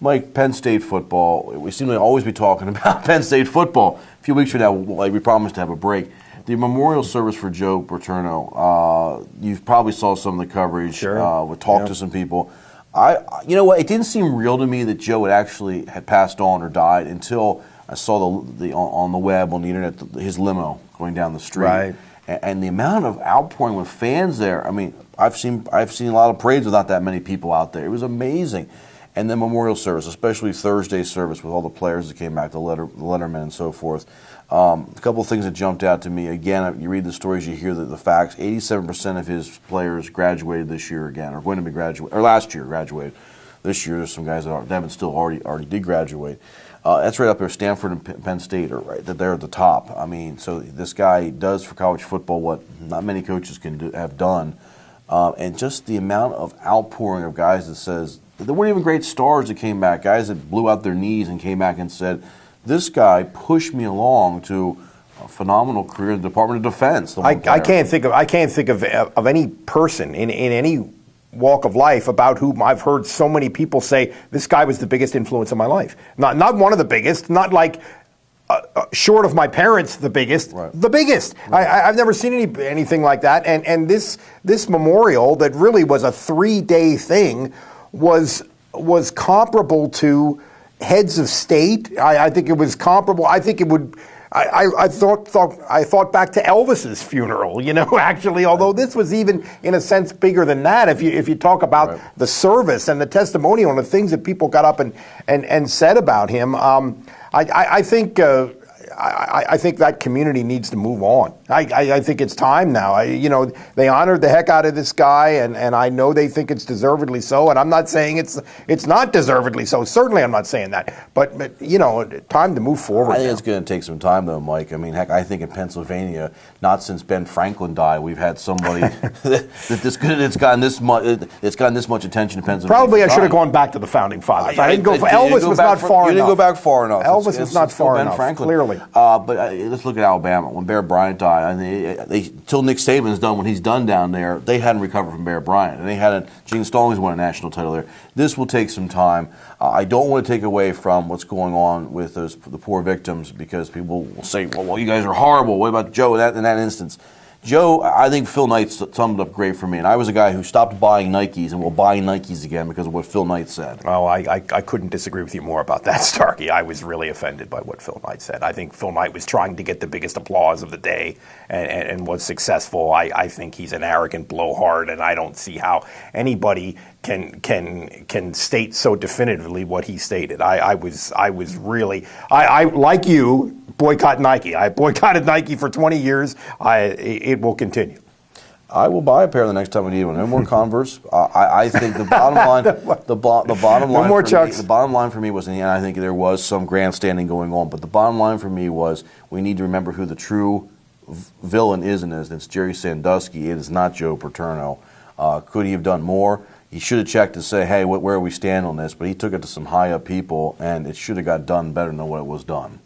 Mike, Penn State football, we seem to always be talking about Penn State football. A few weeks from now, we promised to have a break. The memorial service for Joe Paterno, you probably saw some of the coverage. Sure. We talked to some people. You know what? It didn't seem real to me that Joe had passed on or died until I saw the on the web, on the internet, his limo going down the street. Right. And the amount of outpouring with fans there. I mean, I've seen a lot of parades without that many people out there. It was amazing. And then memorial service, especially Thursday service with all the players that came back, the lettermen and so forth. A couple of things that jumped out to me. Again, you read the stories, you hear the facts. 87% of his players graduated this year again, or going to be graduated, or last year graduated. This year, there's some guys that haven't still already did graduate. That's right up there. Stanford and Penn State are right. They're at the top. I mean, so this guy does for college football what not many coaches have done, and just the amount of outpouring of guys that says there weren't even great stars that came back. Guys that blew out their knees and came back and said, "This guy pushed me along to a phenomenal career in the Department of Defense." I can't think of any person in any walk of life about whom I've heard so many people say this guy was the biggest influence in my life. Not one of the biggest, not like short of my parents, the biggest, right. The biggest. Right. I've never seen anything like that. And this memorial that really was a 3-day thing was comparable to heads of state. I think it was comparable. I think it would. I thought back to Elvis's funeral, actually, although this was even in a sense bigger than that. If you talk about right. the service and the testimonial and the things that people got up and said about him, I think that community needs to move on. I think it's time now. They honored the heck out of this guy, and I know they think it's deservedly so. And I'm not saying it's not deservedly so. Certainly, I'm not saying that. But time to move forward. I think now. it's going to take some time, though, Mike. I mean, heck, I think in Pennsylvania, not since Ben Franklin died, we've had somebody it's gotten this much attention in Pennsylvania. Probably I should have gone back to the founding fathers. I didn't go. Elvis was not far enough. You didn't go back far enough. Elvis was not far enough. Franklin. Clearly. But let's look at Alabama. When Bear Bryant died, till Nick Saban's done what he's done down there, they hadn't recovered from Bear Bryant. And they hadn't. Gene Stallings won a national title there. This will take some time. I don't want to take away from what's going on with the poor victims, because people will say, well, you guys are horrible. What about Joe in that instance? Joe, I think Phil Knight summed it up great for me. And I was a guy who stopped buying Nikes and will buy Nikes again because of what Phil Knight said. Oh, I couldn't disagree with you more about that, Starkey. I was really offended by what Phil Knight said. I think Phil Knight was trying to get the biggest applause of the day and was successful. I think he's an arrogant blowhard, and I don't see how anybody can state so definitively what he stated. I was really like you, boycott Nike. I boycotted Nike for 20 years. It will continue. I will buy a pair the next time we need one. No more Converse. I think the bottom line, the bottom line, no more Chucks. The bottom line for me was, and I think there was some grandstanding going on, but the bottom line for me was we need to remember who the true villain is in this. It's Jerry Sandusky. It is not Joe Paterno. Could he have done more? He should have checked to say, hey, where do we stand on this? But he took it to some high up people, and it should have got done better than what it was done.